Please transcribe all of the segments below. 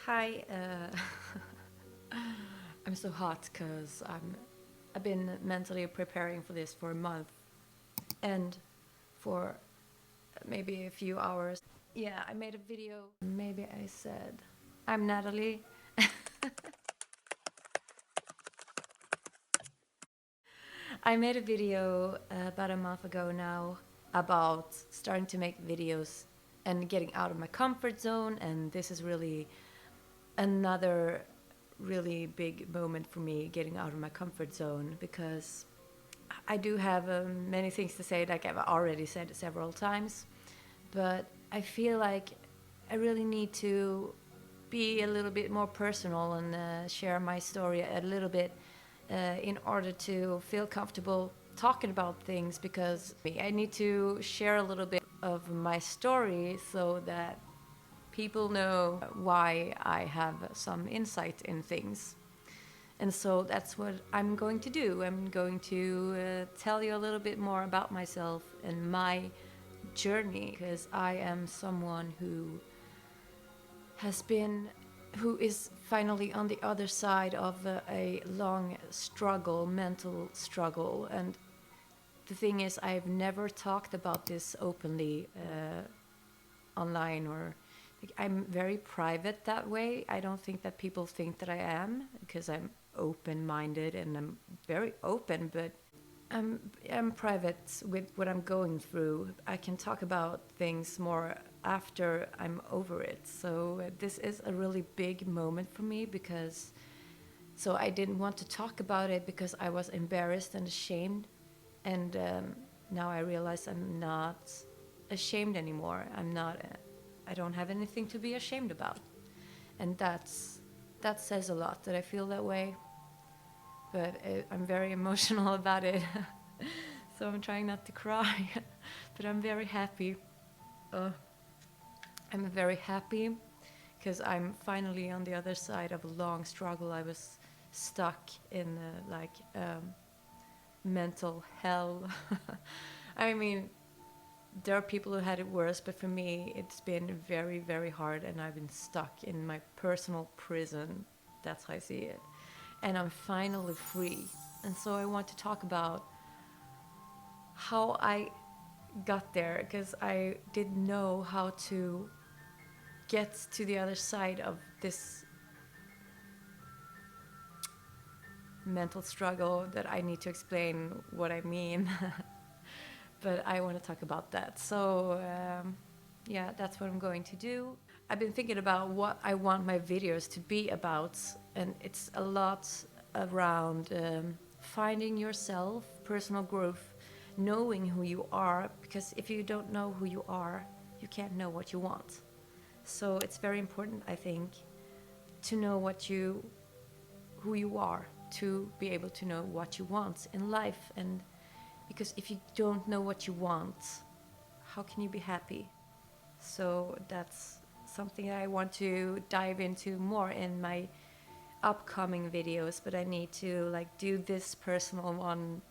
Hi, I'm so hot because I've been mentally preparing for this for a month and for maybe a few hours. Yeah, I made a video. Maybe I said, I'm Natalie. I made a video about a month ago now about starting to make videos and getting out of my comfort zone, and this is really another really big moment for me, getting out of my comfort zone, because I do have many things to say, like I've already said several times, but I feel like I really need to be a little bit more personal and share my story a little bit in order to feel comfortable talking about things, because I need to share a little bit of my story so that people know why I have some insight in things. And so that's what I'm going to do. I'm going to tell you a little bit more about myself and my journey, because I am someone who is finally on the other side of a long struggle, mental struggle. And the thing is, I've never talked about this openly online, or like, I'm very private that way. I don't think that people think that I am, because I'm open-minded and I'm very open, but I'm private with what I'm going through. I can talk about things more after I'm over it. So this is a really big moment for me, because so I didn't want to talk about it because I was embarrassed and ashamed, and now I realize I'm not ashamed anymore. I don't have anything to be ashamed about, and that says a lot that I feel that way. But I'm very emotional about it, so I'm trying not to cry. But I'm very happy. Uh, I'm very happy because I'm finally on the other side of a long struggle. I was stuck in mental hell. I mean, there are people who had it worse, but for me, it's been very, very hard, and I've been stuck in my personal prison. That's how I see it. And I'm finally free. And so I want to talk about how I got there, because I didn't know how to get to the other side of this mental struggle that I need to explain what I mean. But I want to talk about that. So, yeah, that's what I'm going to do. I've been thinking about what I want my videos to be about, and it's a lot around finding yourself, personal growth, knowing who you are, because if you don't know who you are, you can't know what you want. So it's very important, I think, to know who you are, to be able to know what you want in life. And because if you don't know what you want, how can you be happy? So that's something I want to dive into more in my upcoming videos, but I need to do this personal one.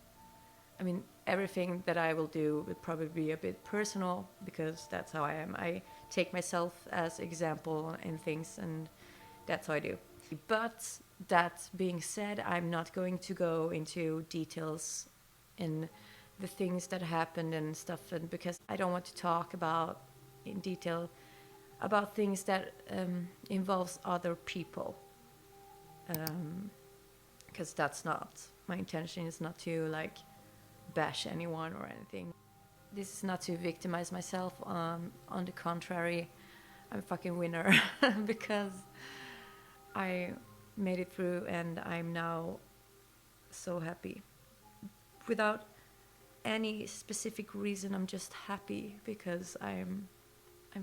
I mean, everything that I will do will probably be a bit personal, because that's how I am. I take myself as example in things, and that's how I do. But that being said, I'm not going to go into details in the things that happened and stuff, and because I don't want to talk about in detail about things that involves other people, because that's not my intention. Is not to bash anyone or anything. This is not to victimize myself. On the contrary, I'm a fucking winner because I made it through, and I'm now so happy. Without any specific reason, I'm just happy because I'm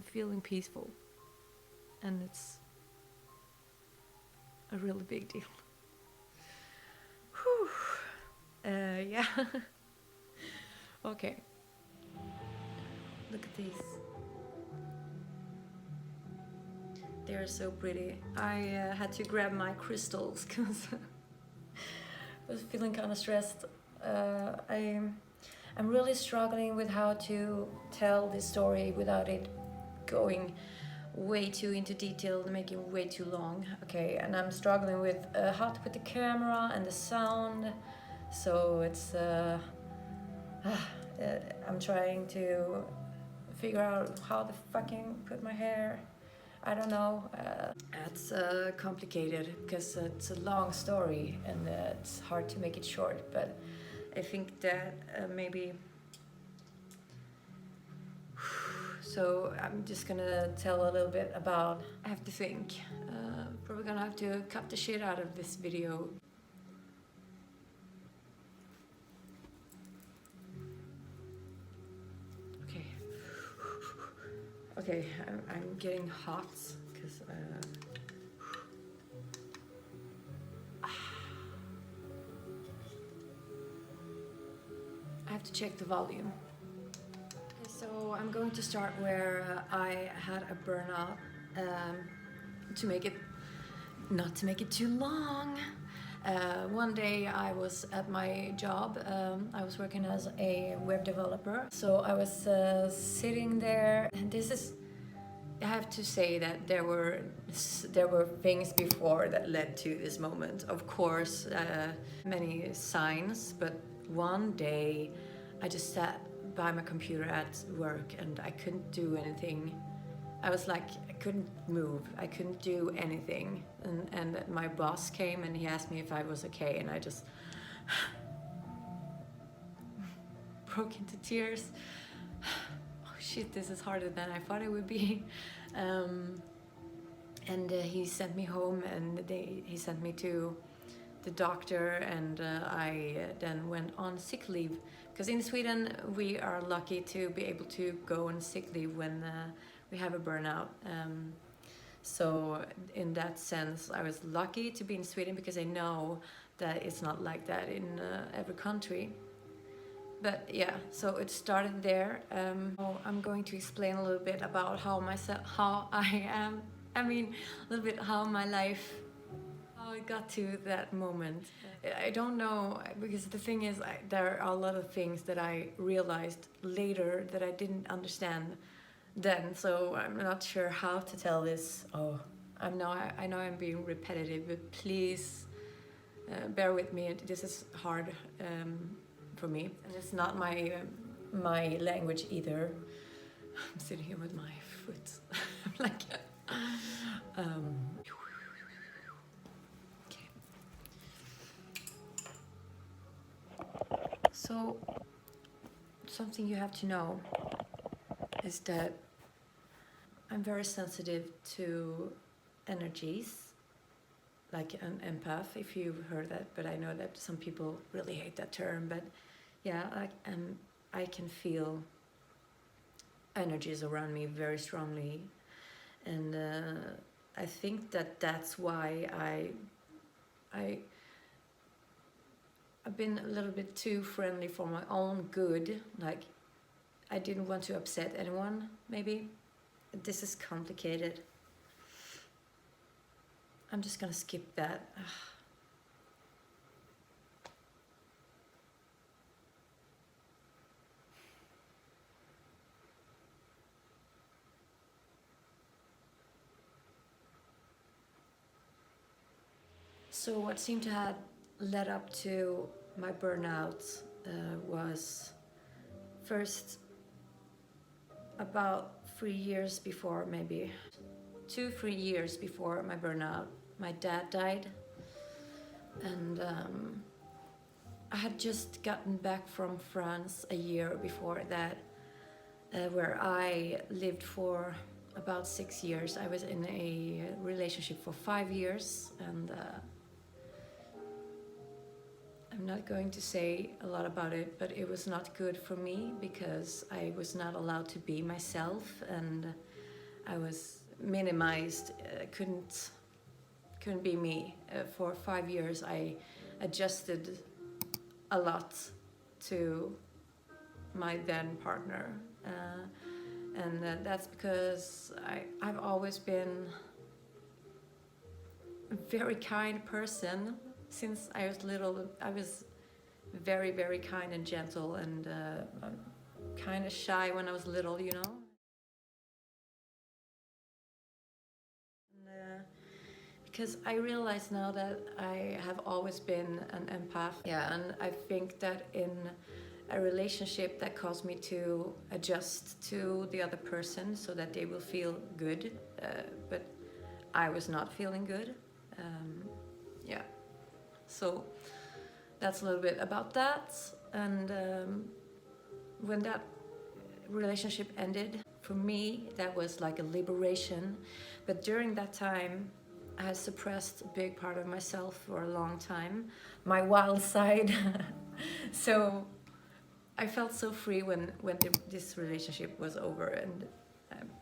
feeling peaceful, and it's a really big deal. Whew. Yeah. Okay. Look at these. They're so pretty. I had to grab my crystals because I was feeling kind of stressed. I'm really struggling with how to tell this story without it going way too into detail, making way too long. Okay, and I'm struggling with how to put the camera and the sound, so it's I'm trying to figure out how to fucking put my hair. I don't know. It's complicated because it's a long story and it's hard to make it short, but I think that maybe. So I'm just gonna tell a little bit about. I have to think. Probably gonna have to cut the shit out of this video. Okay. Okay, I'm getting hot because. I have to check the volume. Okay, so I'm going to start where I had a burnout. To make it, not to make it too long. One day I was at my job. I was working as a web developer. So I was sitting there, and this is. I have to say that there were things before that led to this moment. Of course, many signs, but one day I just sat by my computer at work and I couldn't do anything. I was like, I couldn't move, I couldn't do anything. And my boss came and he asked me if I was okay, and I just broke into tears. Oh shit, this is harder than I thought it would be. And he sent me home, and he sent me to the doctor, and I then went on sick leave. Because in Sweden, we are lucky to be able to go on sick leave when we have a burnout. So in that sense, I was lucky to be in Sweden, because I know that it's not like that in every country. But yeah, so it started there. I'm going to explain a little bit about how I am. I mean, a little bit how my life, how I got to that moment. I don't know, because the thing is, there are a lot of things that I realized later that I didn't understand then. So I'm not sure how to tell this. Oh, I know I'm being repetitive, but please bear with me. This is hard. For me, and it's not my language either. I'm sitting here with my foot. I'm like, okay. So something you have to know is that I'm very sensitive to energies, like an empath, if you've heard that, but I know that some people really hate that term. But yeah, I can feel energies around me very strongly, and I think that that's why I've been a little bit too friendly for my own good. Like, I didn't want to upset anyone, maybe. This is complicated. I'm just gonna skip that. So what seemed to have led up to my burnout was first, about 3 years before, maybe 2-3 years before my burnout, my dad died. And I had just gotten back from France a year before that, where I lived for about 6 years. I was in a relationship for 5 years, and I'm not going to say a lot about it, but it was not good for me, because I was not allowed to be myself, and I was minimized, couldn't be me. For 5 years I adjusted a lot to my then partner, and that's because I've always been a very kind person. Since I was little, I was very, very kind and gentle, and kind of shy when I was little, you know. Because I realize now that I have always been an empath. Yeah, and I think that in a relationship that caused me to adjust to the other person so that they will feel good, but I was not feeling good. Yeah, so that's a little bit about that. And when that relationship ended, for me, that was like a liberation. But during that time, I had suppressed a big part of myself for a long time, my wild side. So I felt so free when this relationship was over. And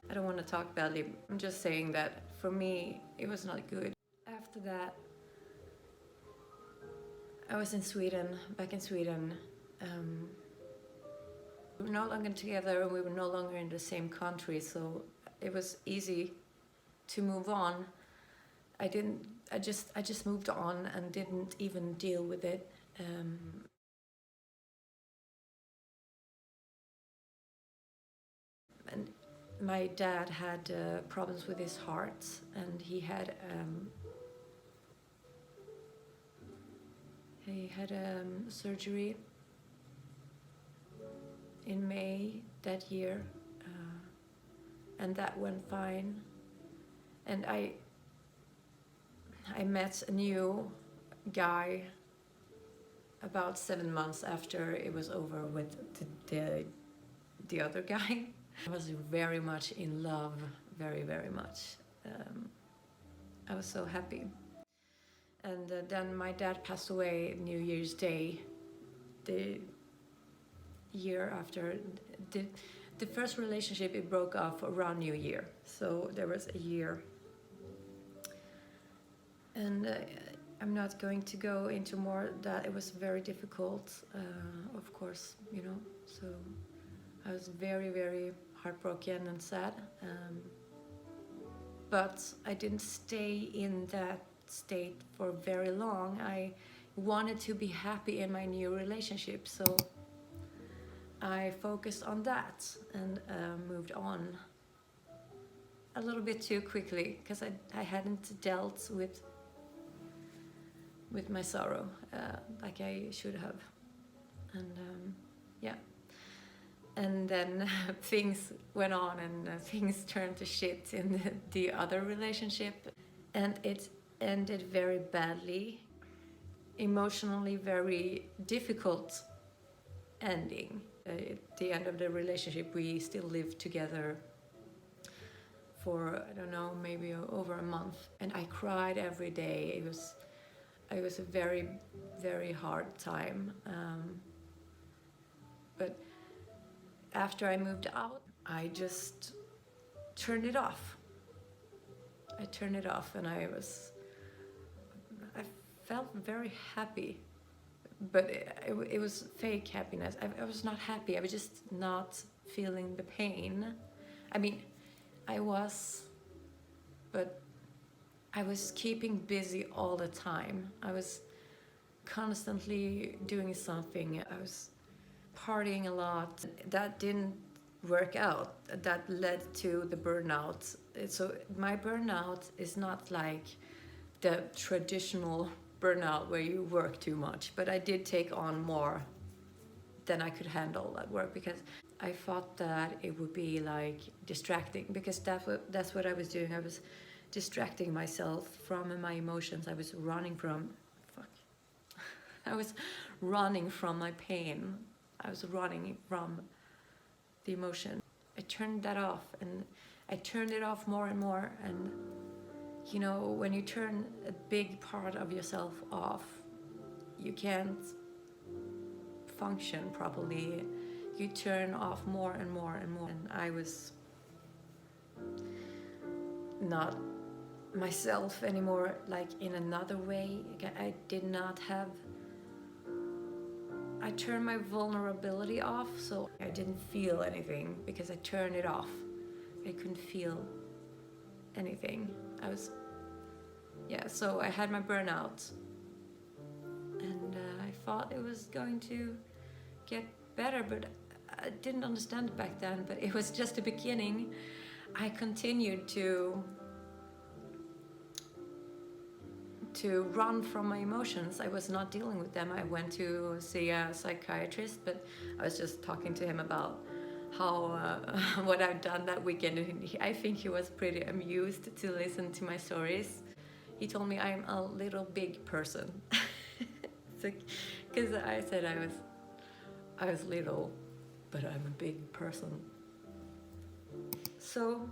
I don't want to talk badly. I'm just saying that for me, it was not good. After that, I was in Sweden, back in Sweden. We were no longer together, and we were no longer in the same country, so it was easy to move on. I just moved on and didn't even deal with it. And my dad had problems with his heart, and he had surgery in May that year, and that went fine. And I met a new guy about 7 months after it was over with the other guy. I was very much in love, very, very much. I was so happy. And then my dad passed away New Year's Day, the year after. The first relationship, it broke off around New Year, so there was a year. And I'm not going to go into more that. It was very difficult, of course, you know. So I was very, very heartbroken and sad. But I didn't stay in that state for very long. I wanted to be happy in my new relationship, so I focused on that and moved on a little bit too quickly, because I hadn't dealt with my sorrow like I should have. And yeah, and then things went on, and things turned to shit in the other relationship, and it ended very badly, emotionally very difficult ending. At the end of the relationship, we still lived together for, I don't know, maybe over a month, and I cried every day. It was a very, very hard time. But after I moved out, I just turned it off. I turned it off, and I felt very happy. But it was fake happiness. I was not happy. I was just not feeling the pain. I mean, I was, but I was keeping busy all the time. I was constantly doing something. I was partying a lot. That didn't work out. That led to the burnout. So my burnout is not like the traditional burnout where you work too much, but I did take on more than I could handle at work, because I thought that it would be like distracting, because that's what I was doing. I was distracting myself from my emotions. I was running from I was running from my pain. I was running from the emotion. I turned that off, and I turned it off more and more. And you know, when you turn a big part of yourself off, you can't function properly. You turn off more and more and more. And I was not myself anymore, like in another way. I did not have... I turned my vulnerability off, so I didn't feel anything, because I turned it off. I couldn't feel anything. So I had my burnout, and I thought it was going to get better, but I didn't understand it back then. But it was just the beginning. I continued to to run from my emotions. I was not dealing with them. I went to see a psychiatrist, but I was just talking to him about how what I've done that weekend, and I think he was pretty amused to listen to my stories. He told me I'm a little big person, because I said I was little, but I'm a big person. So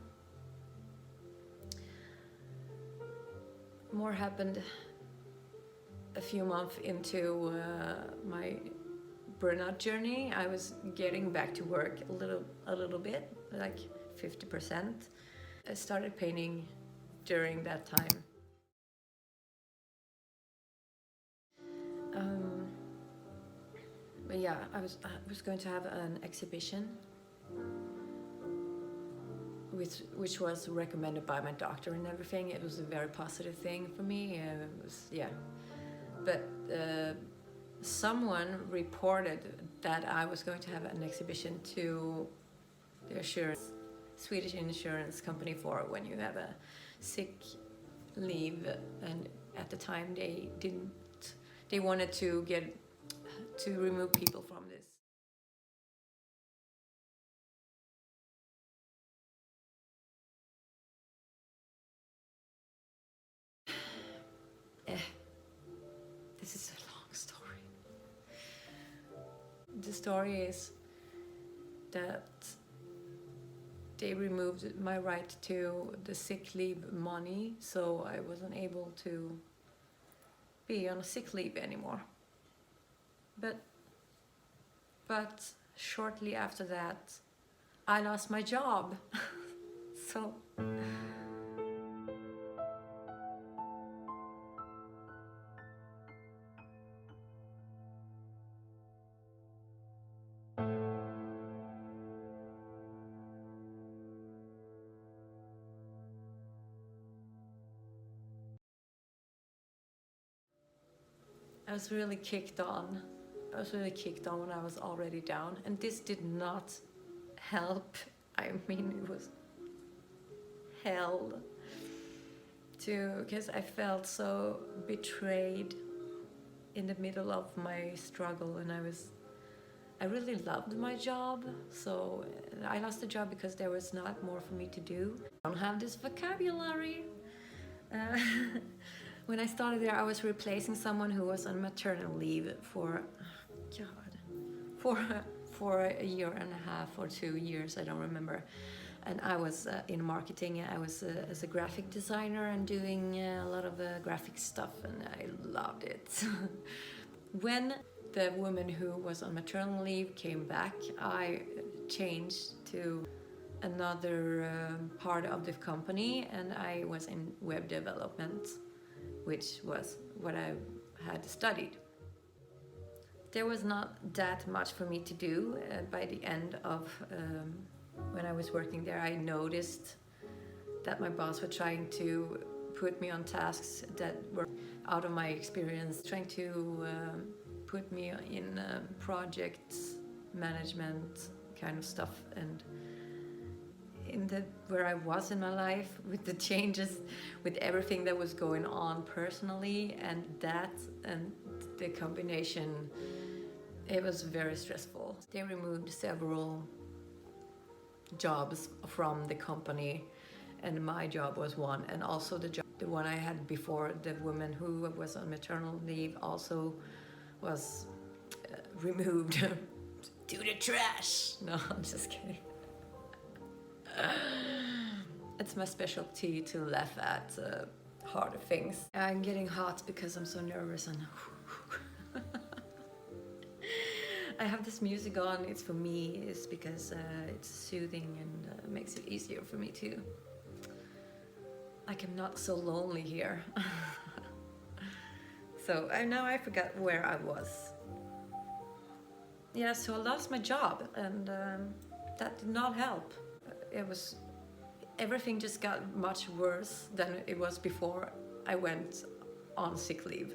more happened a few months into my burnout journey. I was getting back to work a little bit, like 50%. I started painting during that time. But yeah, I was going to have an exhibition, which was recommended by my doctor and everything. It was a very positive thing for me. It was, yeah. But someone reported that I was going to have an exhibition to the Swedish insurance company for when you have a sick leave, and at the time they wanted to remove people from this. This is a long story. The story is that they removed my right to the sick leave money, so I wasn't able to be on a sick leave anymore. But shortly after that, I lost my job. So I was really kicked on. I was really kicked on when I was already down, and this did not help. I mean, it was hell because I felt so betrayed in the middle of my struggle, and I really loved my job. So I lost the job because there was not more for me to do. I don't have this vocabulary. When I started there, I was replacing someone who was on maternal leave for a year and a half or 2 years, I don't remember. And I was in marketing. I was as a graphic designer and doing a lot of graphic stuff, and I loved it. When the woman who was on maternal leave came back, I changed to another part of the company, and I was in web development, which was what I had studied. There was not that much for me to do. By the end of when I was working there, I noticed that my boss was trying to put me on tasks that were out of my experience, trying to put me in project management kind of stuff, and where I was in my life, with the changes, with everything that was going on personally, and the combination, it was very stressful. They removed several jobs from the company, and my job was one, and also the one I had before, the woman who was on maternal leave, also was removed to the trash. No, I'm just kidding. It's my specialty to laugh at harder things. I'm getting hot because I'm so nervous, and I have this music on. It's for me. It's because it's soothing and makes it easier for me to. Like, I'm not so lonely here. So now I forgot where I was. Yeah, so I lost my job, and that did not help. Everything just got much worse than it was before I went on sick leave.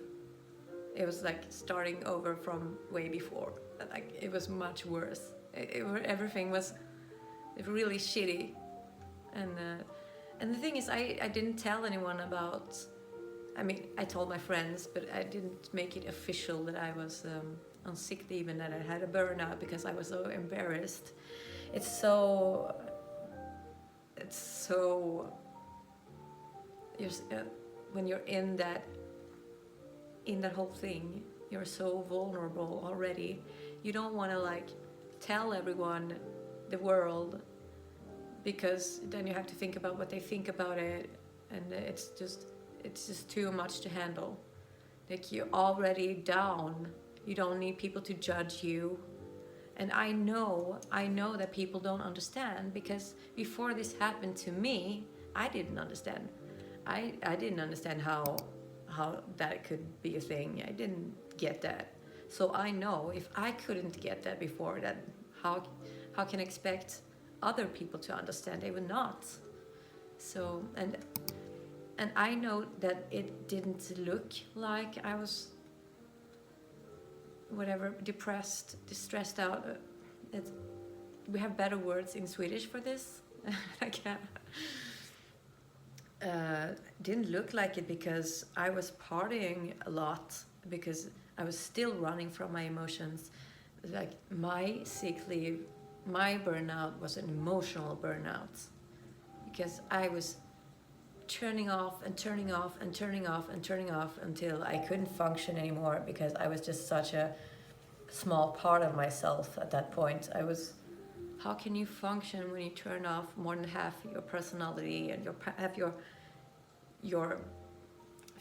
It was like starting over from way before. Like, it was much worse. Everything was really shitty, and the thing is, I didn't tell anyone about I mean, I told my friends, but I didn't make it official that I was on sick leave and that I had a burnout because I was so embarrassed. It's so, it's so, you're, when you're in that whole thing, you're so vulnerable already. You don't want to like tell everyone, the world, because then you have to think about what they think about it, and it's just too much to handle. Like, you're already down. You don't need people to judge you. And I know that people don't understand, because before this happened to me, I didn't understand. I didn't understand how that could be a thing. I didn't get that. So I know if I couldn't get that before, that how can I expect other people to understand? They would not. So and I know that it didn't look like I was whatever, depressed, distressed out. We have better words in Swedish for this. Like, didn't look like it because I was partying a lot, because I was still running from my emotions. Like, my sick leave, my burnout was an emotional burnout, because I was turning off and turning off and turning off and turning off until I couldn't function anymore, because I was just such a small part of myself at that point. How can you function when you turn off more than half your personality and your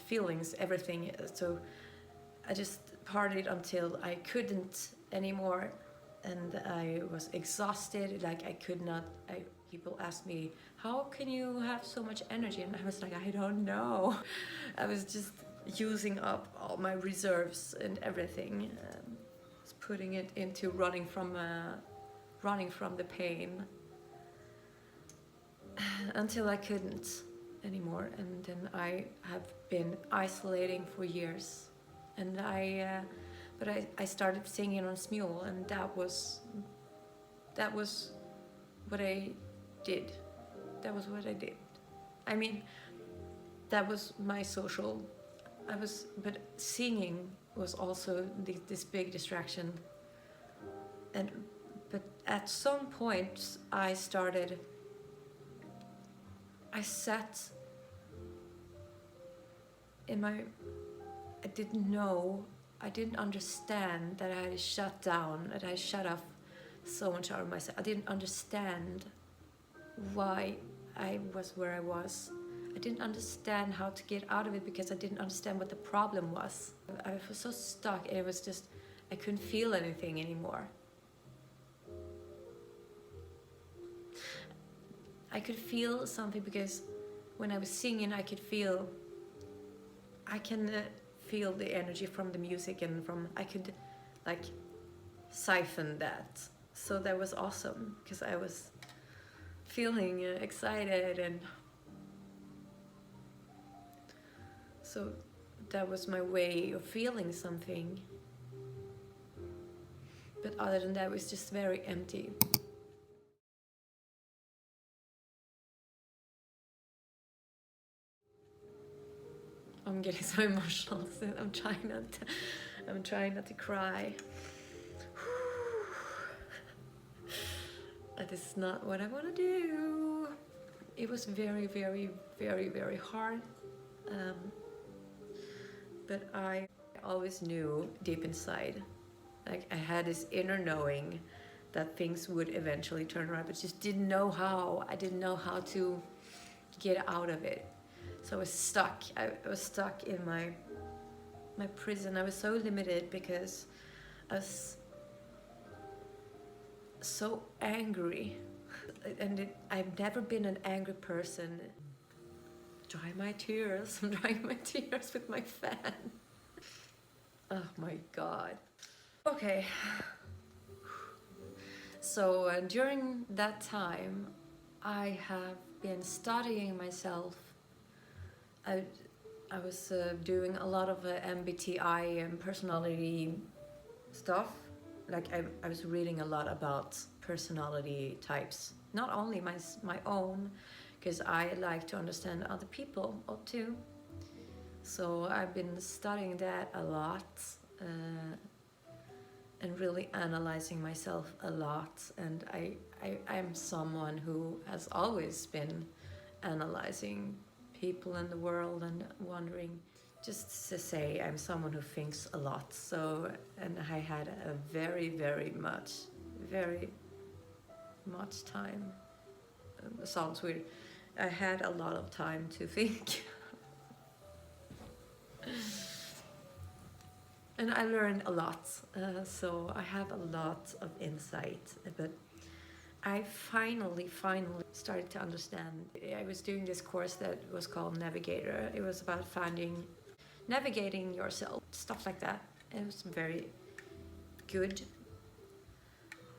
feelings, everything? So I just partied until I couldn't anymore, and I was exhausted. Like, I could not. People asked me, how can you have so much energy? And I was like, I don't know. I was just using up all my reserves and everything, putting it into running from the pain, until I couldn't anymore. And then I have been isolating for years, and but I started singing on Smule, and that was what I did. That was what I did. I mean, that was my social. But singing was also this big distraction. But at some point, I sat in my. I didn't understand that I had shut down, that I shut off so much out of myself. I didn't understand why I was where I was. I didn't understand how to get out of it, because I didn't understand what the problem was. I was so stuck, and it was just, I couldn't feel anything anymore. I could feel something, because when I was singing, I can feel the energy from the music, and I could like siphon that. So that was awesome, because I was feeling excited, and so that was my way of feeling something. But other than that, it was just very empty. I'm getting so emotional, so I'm trying not to cry. That is not what I want to do. It was very, very, very, very hard. But I always knew deep inside, like, I had this inner knowing that things would eventually turn around, but just didn't know how. I didn't know how to get out of it. So I was stuck. I was stuck in my prison. I was so limited, because I was so angry, and I've never been an angry person. Dry my tears. I'm drying my tears with my fan. Oh my god. Okay. So during that time, I have been studying myself. I was doing a lot of MBTI and personality stuff. Like, I was reading a lot about personality types, not only my own, because I like to understand other people too. So I've been studying that a lot, and really analyzing myself a lot. And I'm someone who has always been analyzing people in the world and wondering. Just to say, I'm someone who thinks a lot. So, and I had a very much time. It sounds weird. I had a lot of time to think. And I learned a lot, so I have a lot of insight. But I finally started to understand. I was doing this course that was called Navigator. It was about navigating yourself, stuff like that. It was very good.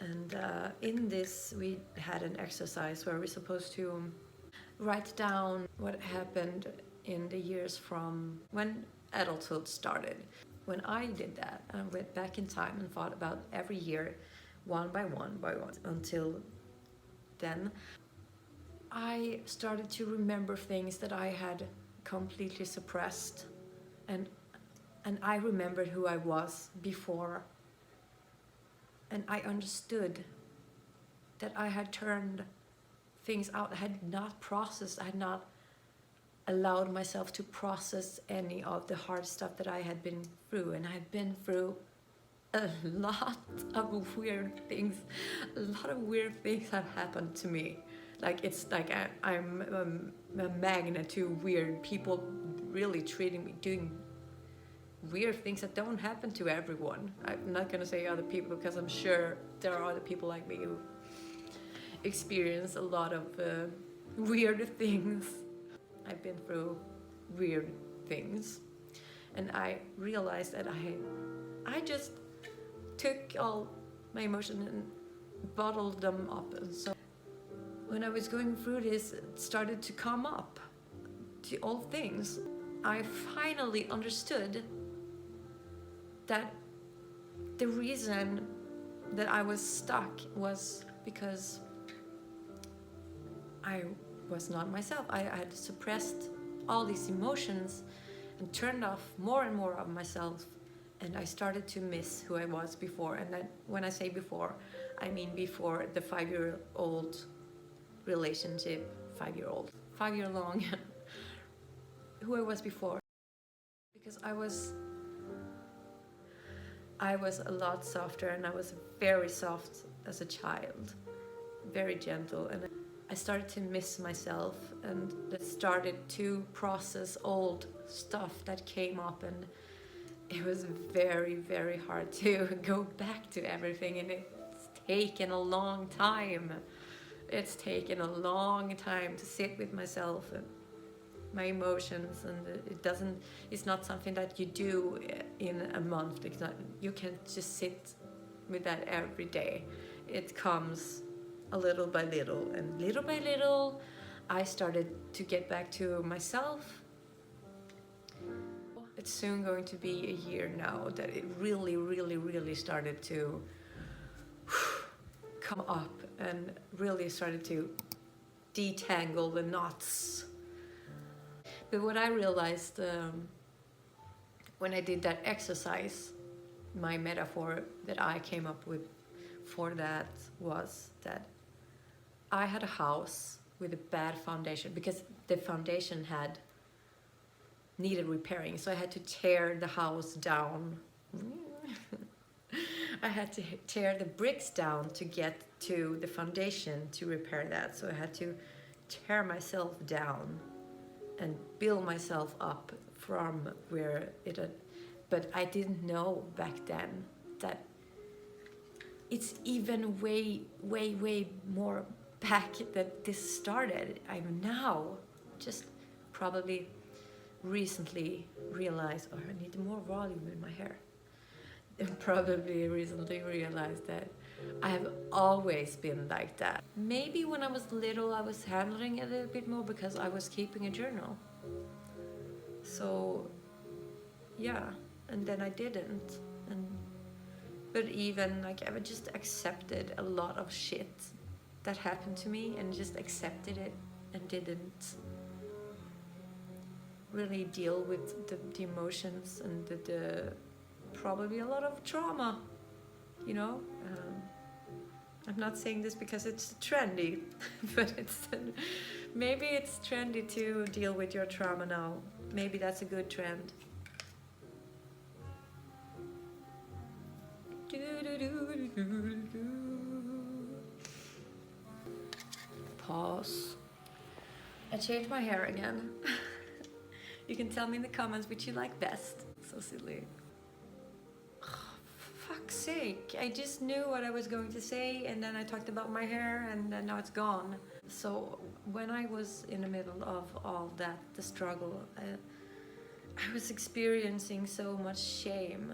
And in this, we had an exercise where we're supposed to write down what happened in the years from when adulthood started. When I did that, I went back in time and thought about every year, one by one, until then. I started to remember things that I had completely suppressed, and I remembered who I was before, and I understood that I had turned things out. I had not processed, I had not allowed myself to process any of the hard stuff that I had been through. And I had been through a lot of weird things. A lot of weird things have happened to me. Like, it's like I'm a magnet to weird people really treating me, doing weird things that don't happen to everyone. I'm not gonna say other people, because I'm sure there are other people like me who experience a lot of weird things. I've been through weird things, and I realized that I just took all my emotions and bottled them up. And so when I was going through this, it started to come up to all things. I finally understood that the reason that I was stuck was because I was not myself. I had suppressed all these emotions and turned off more and more of myself, and I started to miss who I was before. And then when I say before, I mean before the 5-year-old relationship, 5-year-long, who I was before. Because I was a lot softer, and I was very soft as a child, very gentle, and I started to miss myself, and started to process old stuff that came up, and it was very hard to go back to everything, and it's taken a long time. It's taken a long time to sit with myself and my emotions, and it's not something that you do in a month. You can't just sit with that every day. It comes a little by little, and little by little I started to get back to myself. It's soon going to be a year now that it really started to come up and really started to detangle the knots. But what I realized when I did that exercise, my metaphor that I came up with for that was that I had a house with a bad foundation, because the foundation needed repairing. So I had to tear the house down. I had to tear the bricks down to get to the foundation to repair that. So I had to tear myself down and build myself up from where it had. But I didn't know back then that it's even way more back that this started. I'm now just probably recently realized, or I need more volume in my hair. And probably recently realized that I have always been like that. Maybe when I was little I was handling it a little bit more because I was keeping a journal. So yeah, and then I didn't. But even like I just accepted a lot of shit that happened to me, and just accepted it and didn't really deal with the emotions and the probably a lot of trauma, you know. I'm not saying this because it's trendy, but maybe it's trendy to deal with your trauma now. Maybe that's a good trend. Pause. I changed my hair again. You can tell me in the comments which you like best. So silly. Fuck's sake. I just knew what I was going to say, and then I talked about my hair, and then now it's gone. So when I was in the middle of all that, the struggle, I was experiencing so much shame.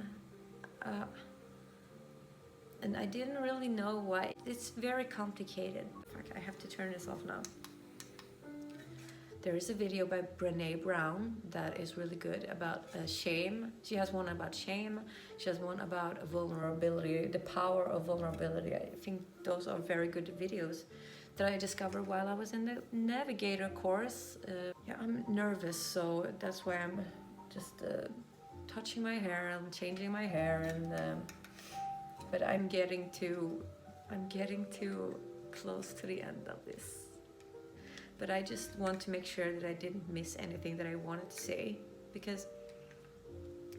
And I didn't really know why. It's very complicated. Fuck, I have to turn this off now. There is a video by Brené Brown that is really good about shame. She has one about shame. She has one about vulnerability, the power of vulnerability. I think those are very good videos that I discovered while I was in the navigator course. Yeah, I'm nervous, so that's why I'm just touching my hair and changing my hair, and but I'm getting too close to the end of this. But I just want to make sure that I didn't miss anything that I wanted to say, because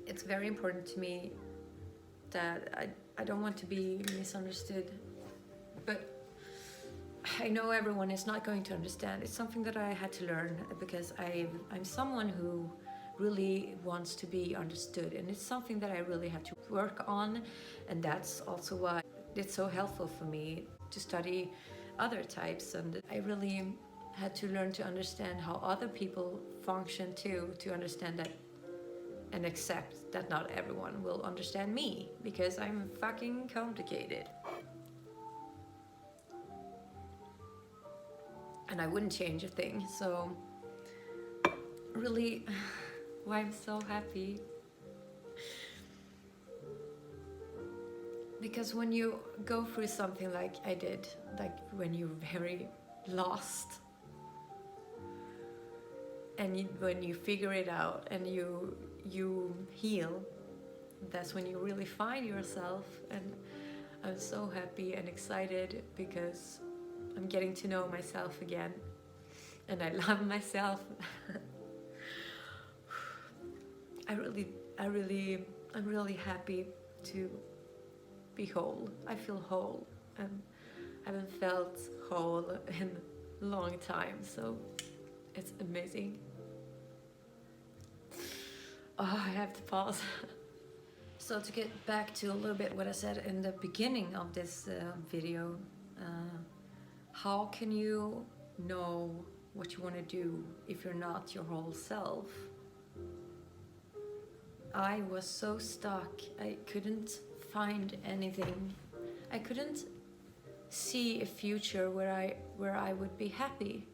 it's very important to me that I don't want to be misunderstood. But I know everyone is not going to understand. It's something that I had to learn, because I'm someone who really wants to be understood, and it's something that I really have to work on. And that's also why it's so helpful for me to study other types, and I really had to learn to understand how other people function too, to understand that and accept that not everyone will understand me, because I'm fucking complicated. And I wouldn't change a thing. So really, why I'm so happy, because when you go through something like I did, like when you're very lost, and when you figure it out and you heal, that's when you really find yourself. And I'm so happy and excited because I'm getting to know myself again, and I love myself. I'm really happy to be whole. I feel whole, and I haven't felt whole in a long time, so it's amazing. Oh, I have to pause. So to get back to a little bit what I said in the beginning of this video, how can you know what you want to do if you're not your whole self? I was so stuck. I couldn't find anything. I couldn't see a future where I would be happy.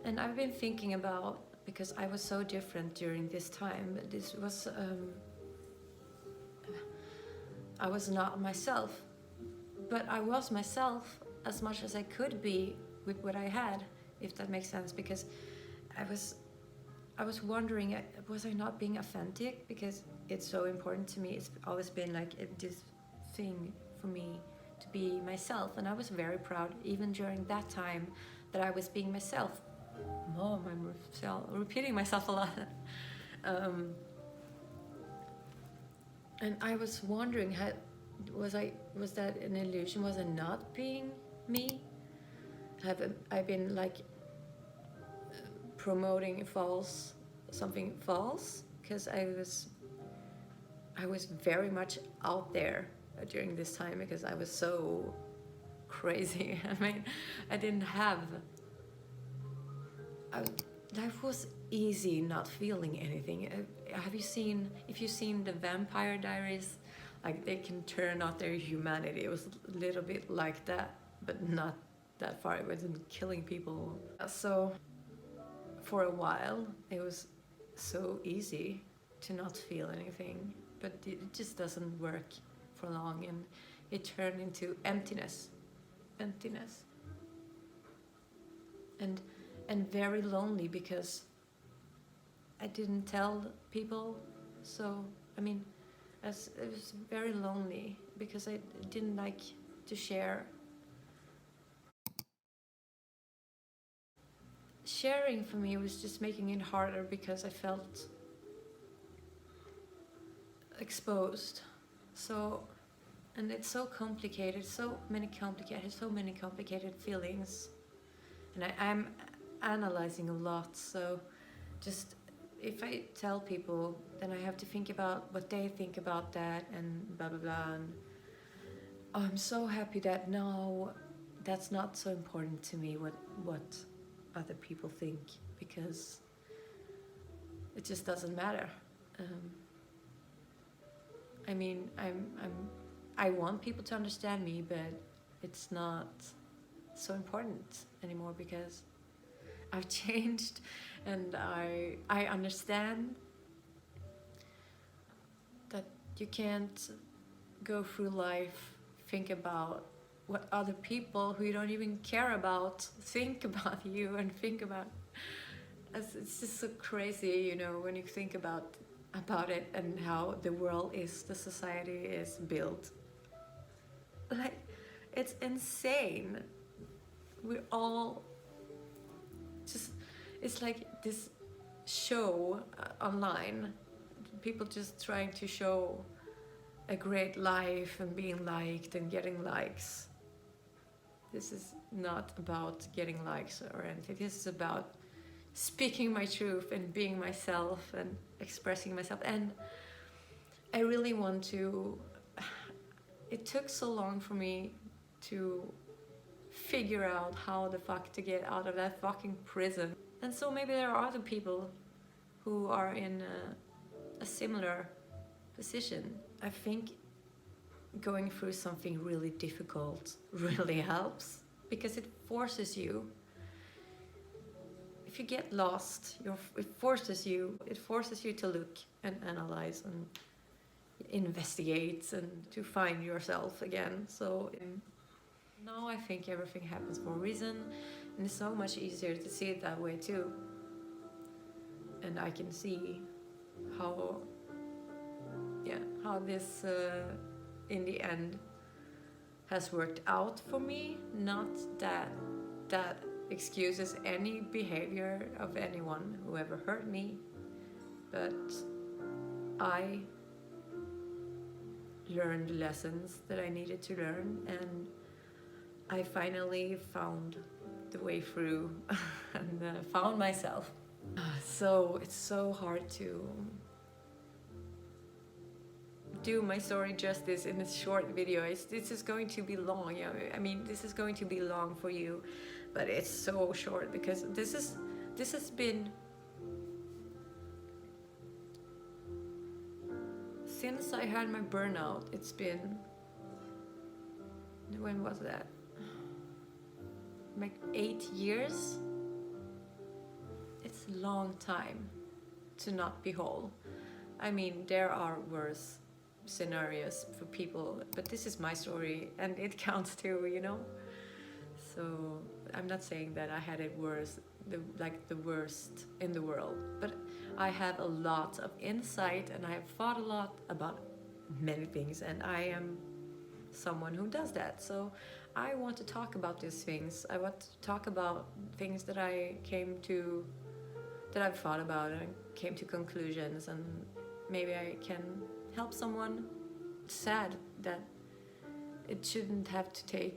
And I've been thinking about, because I was so different during this time. This was I was not myself, but I was myself as much as I could be with what I had, if that makes sense. Because I was wondering, was I not being authentic? Because it's so important to me. It's always been like this thing for me to be myself, and I was very proud even during that time that I was being myself. Mom, I'm repeating myself a lot. And I was wondering, was that an illusion? Was I not being me? Have I been like promoting something false? Because I was very much out there during this time, because I was so crazy. I mean, I didn't have. Life was easy not feeling anything. If you've seen the Vampire Diaries, like they can turn out their humanity. It was a little bit like that, but not that far. It wasn't killing people. So for a while, it was so easy to not feel anything, but it just doesn't work for long, and it turned into emptiness. And very lonely, because I didn't tell people. So, I mean, as it was very lonely because I didn't like to share. Sharing for me was just making it harder because I felt exposed. So, and it's so complicated, so many complicated feelings. And I'm analyzing a lot, so just if I tell people, then I have to think about what they think about that and blah blah blah. And I'm so happy that now that's not so important to me what other people think, because it just doesn't matter. I mean, I want people to understand me, but it's not so important anymore because I've changed, and I understand that you can't go through life think about what other people who you don't even care about think about you and think about. It's just so crazy, you know, when you think about it and how the world is, the society is built. Like, it's insane. We're all just, it's like this show online, people just trying to show a great life and being liked and getting likes. This is not about getting likes or anything. This is about speaking my truth and being myself and expressing myself. And I really want to, it took so long for me to figure out how the fuck to get out of that fucking prison. And so maybe there are other people who are in a similar position. I think going through something really difficult really helps, because it forces you. If you get lost, it forces you to look and analyze and investigate and to find yourself again. So now I think everything happens for a reason, and it's so much easier to see it that way too. And I can see how this in the end has worked out for me. Not that excuses any behavior of anyone who ever hurt me, but I learned lessons that I needed to learn, and I finally found the way through and found myself. So it's so hard to do my story justice in a short video. This is going to be long. Yeah, I mean, this is going to be long for you, but it's so short because this has been, since I had my burnout. It's been, when was that? Like 8 years. It's a long time to not be whole. I mean, there are worse scenarios for people, but this is my story and it counts too, you know. So I'm not saying that I had it worse, the worst in the world, but I have a lot of insight and I have thought a lot about many things, and I am someone who does that. So I want to talk about these things. I want to talk about things that I've thought about and came to conclusions, and maybe I can help someone. Sad that it shouldn't have to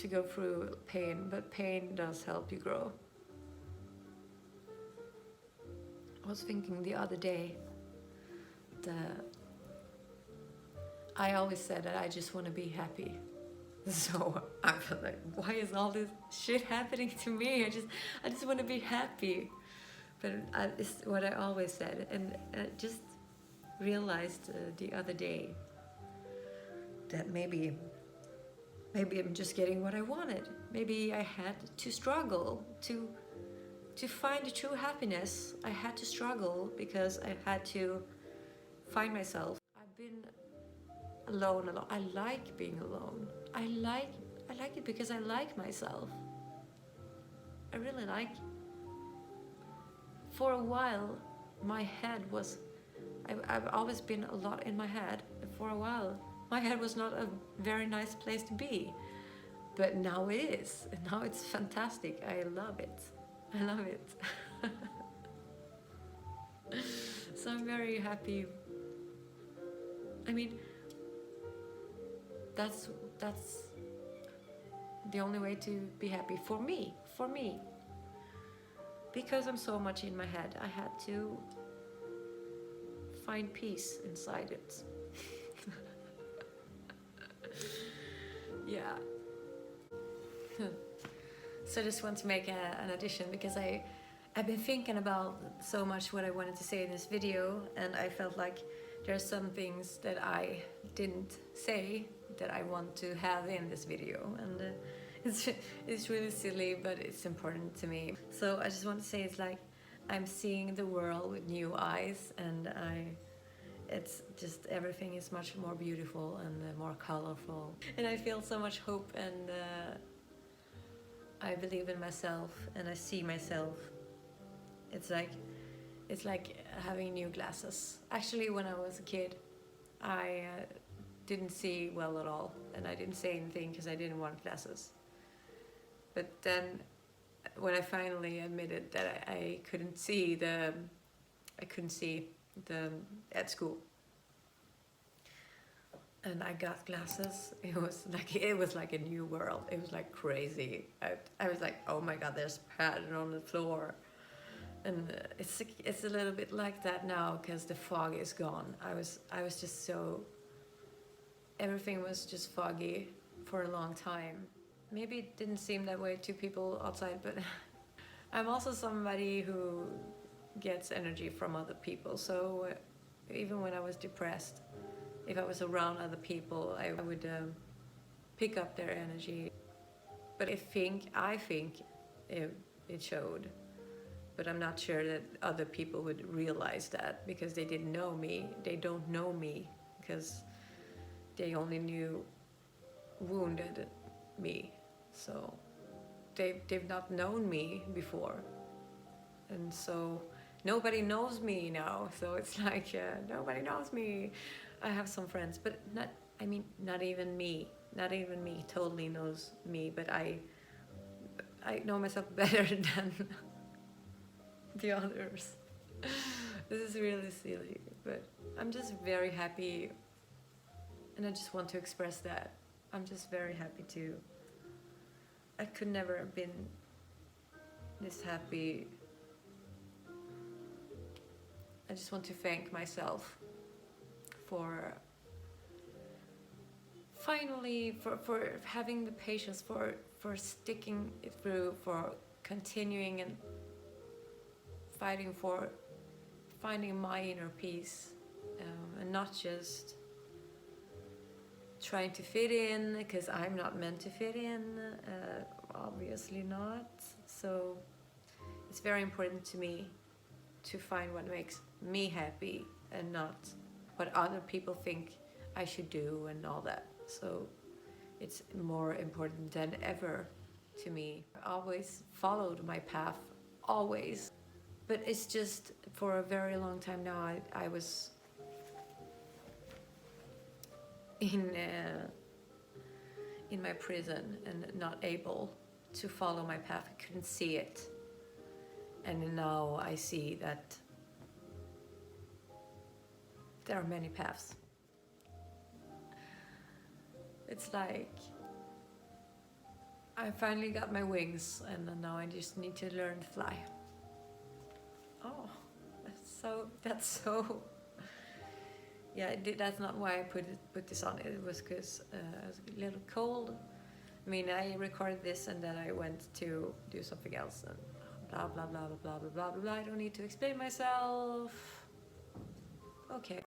go through pain, but pain does help you grow. I was thinking the other day that I always said that I just want to be happy. So I felt like, why is all this shit happening to me? I just want to be happy. But it's what I always said, and I just realized the other day that maybe I'm just getting what I wanted. Maybe I had to struggle to find the true happiness. I had to struggle because I had to find myself. I've been alone a lot. I like being alone. I like it because I like myself. I really like. For a while, my head was, I've always been a lot in my head for a while. My head was not a very nice place to be, but now it is. And now it's fantastic. I love it. I love it. So I'm very happy. I mean, that's the only way to be happy for me. Because I'm so much in my head, I had to find peace inside it. Yeah. So I just want to make an addition because I've been thinking about so much what I wanted to say in this video, and I felt like there's some things that I didn't say that I want to have in this video, and it's really silly, but it's important to me. So I just want to say it's like I'm seeing the world with new eyes, and it's just everything is much more beautiful and more colorful, and I feel so much hope, and I believe in myself, and I see myself. It's like having new glasses. Actually, when I was a kid, I didn't see well at all, and I didn't say anything because I didn't want glasses. But then, when I finally admitted that I couldn't see at school, and I got glasses, it was like a new world. It was like crazy. I was like, oh my god, there's pattern on the floor. And it's a little bit like that now because the fog is gone. I was just so, everything was just foggy for a long time. Maybe it didn't seem that way to people outside, but I'm also somebody who gets energy from other people. So even when I was depressed, if I was around other people, I would pick up their energy. But I think it showed. But I'm not sure that other people would realize that because they didn't know me. They don't know me because they only knew wounded me. So they've not known me before. And so nobody knows me now. So it's like nobody knows me. I have some friends, but not even me. Not even me totally knows me, but I know myself better than the others. This is really silly, but I'm just very happy, and I just want to express that. I'm just very happy too. I could never have been this happy. I just want to thank myself for finally for having the patience, for sticking it through, for continuing and fighting for finding my inner peace, and not just trying to fit in, because I'm not meant to fit in, obviously not. So it's very important to me to find what makes me happy and not what other people think I should do and all that. So it's more important than ever to me. I always followed my path, always. But it's just for a very long time now, I was in my prison and not able to follow my path. I couldn't see it. And now I see that there are many paths. It's like I finally got my wings, and now I just need to learn to fly. Oh, that's so. Yeah, that's not why I put this on. It was because I was a little cold. I mean, I recorded this and then I went to do something else and blah blah blah blah blah blah blah blah. I don't need to explain myself. Okay.